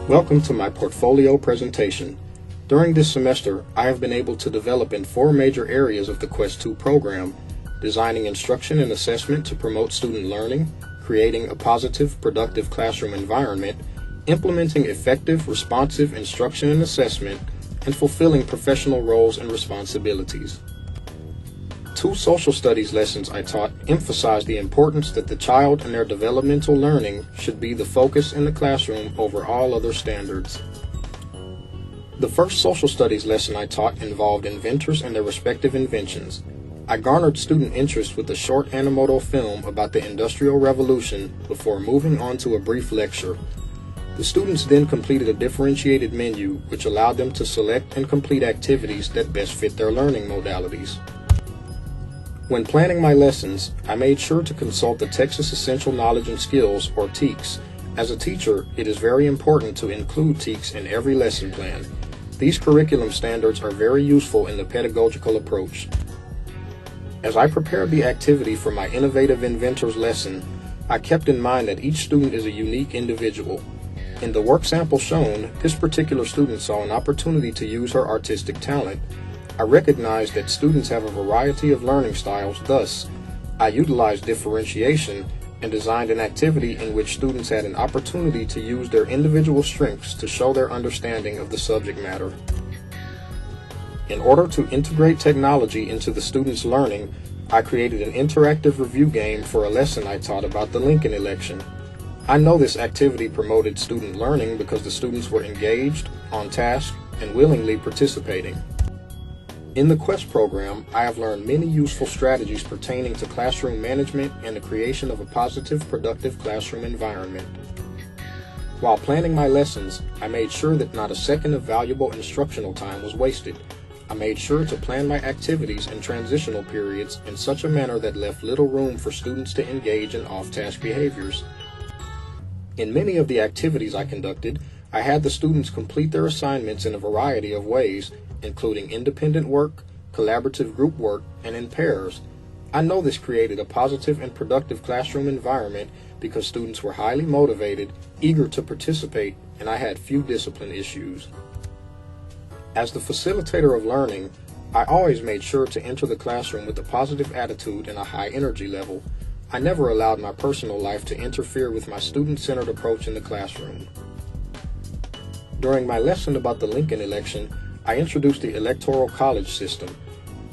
Welcome to my portfolio presentation. During this semester, I have been able to develop in 4 major areas of the Quest 2 program: designing instruction and assessment to promote student learning, creating a positive, productive classroom environment, implementing effective, responsive instruction and assessment, and fulfilling professional roles and responsibilities. 2 social studies lessons I taught emphasized the importance that the child and their developmental learning should be the focus in the classroom over all other standards. The first social studies lesson I taught involved inventors and their respective inventions. I garnered student interest with a short animoto film about the Industrial Revolution before moving on to a brief lecture. The students then completed a differentiated menu which allowed them to select and complete activities that best fit their learning modalities. When planning my lessons, I made sure to consult the Texas Essential Knowledge and Skills, or TEKS. As a teacher, it is very important to include TEKS in every lesson plan. These curriculum standards are very useful in the pedagogical approach. As I prepared the activity for my Innovative Inventors lesson, I kept in mind that each student is a unique individual. In the work sample shown, this particular student saw an opportunity to use her artistic talent. I recognized that students have a variety of learning styles, thus, I utilized differentiation and designed an activity in which students had an opportunity to use their individual strengths to show their understanding of the subject matter. In order to integrate technology into the students' learning, I created an interactive review game for a lesson I taught about the Lincoln election. I know this activity promoted student learning because the students were engaged, on task, and willingly participating. In the Quest program, I have learned many useful strategies pertaining to classroom management and the creation of a positive, productive classroom environment. While planning my lessons, I made sure that not a second of valuable instructional time was wasted. I made sure to plan my activities and transitional periods in such a manner that left little room for students to engage in off-task behaviors. In many of the activities I conducted, I had the students complete their assignments in a variety of ways, including independent work, collaborative group work, and in pairs. I know this created a positive and productive classroom environment because students were highly motivated, eager to participate, and I had few discipline issues. As the facilitator of learning, I always made sure to enter the classroom with a positive attitude and a high energy level. I never allowed my personal life to interfere with my student-centered approach in the classroom. During my lesson about the Lincoln election, I introduced the Electoral College system.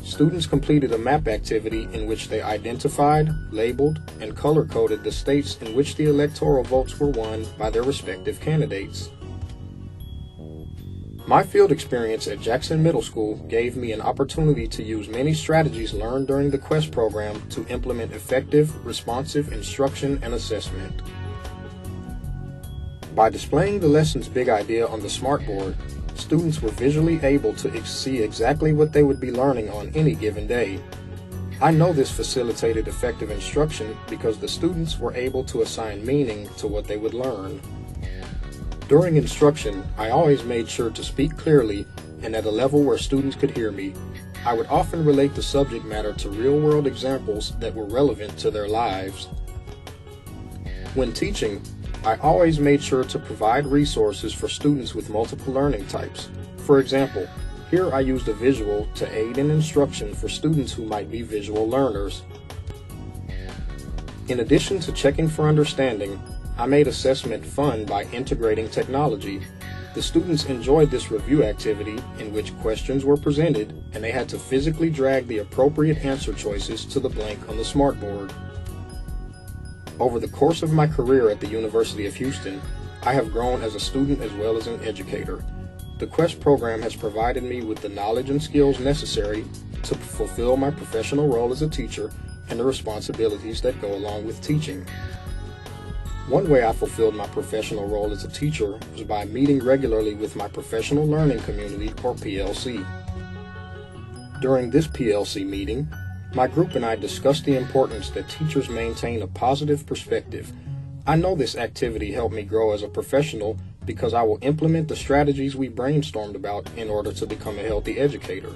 Students completed a map activity in which they identified, labeled, and color-coded the states in which the electoral votes were won by their respective candidates. My field experience at Jackson Middle School gave me an opportunity to use many strategies learned during the Quest program to implement effective, responsive instruction and assessment. By displaying the lesson's big idea on the smartboard, students were visually able to see exactly what they would be learning on any given day. I know this facilitated effective instruction because the students were able to assign meaning to what they would learn. During instruction, I always made sure to speak clearly and at a level where students could hear me. I would often relate the subject matter to real-world examples that were relevant to their lives. When teaching, I always made sure to provide resources for students with multiple learning types. For example, here I used a visual to aid in instruction for students who might be visual learners. In addition to checking for understanding, I made assessment fun by integrating technology. The students enjoyed this review activity in which questions were presented and they had to physically drag the appropriate answer choices to the blank on the smartboard. Over the course of my career at the University of Houston, I have grown as a student as well as an educator. The Quest program has provided me with the knowledge and skills necessary to fulfill my professional role as a teacher and the responsibilities that go along with teaching. One way I fulfilled my professional role as a teacher was by meeting regularly with my professional learning community, or PLC. During this PLC meeting, my group and I discussed the importance that teachers maintain a positive perspective. I know this activity helped me grow as a professional because I will implement the strategies we brainstormed about in order to become a healthy educator.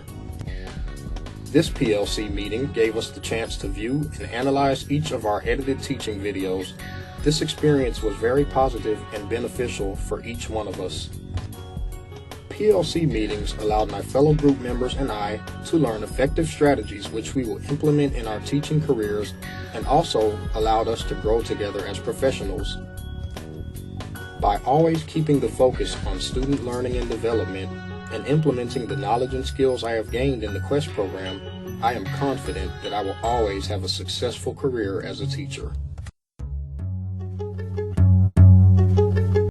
This PLC meeting gave us the chance to view and analyze each of our edited teaching videos. This experience was very positive and beneficial for each one of us. PLC meetings allowed my fellow group members and I to learn effective strategies which we will implement in our teaching careers, and also allowed us to grow together as professionals. By always keeping the focus on student learning and development and implementing the knowledge and skills I have gained in the Quest program, I am confident that I will always have a successful career as a teacher.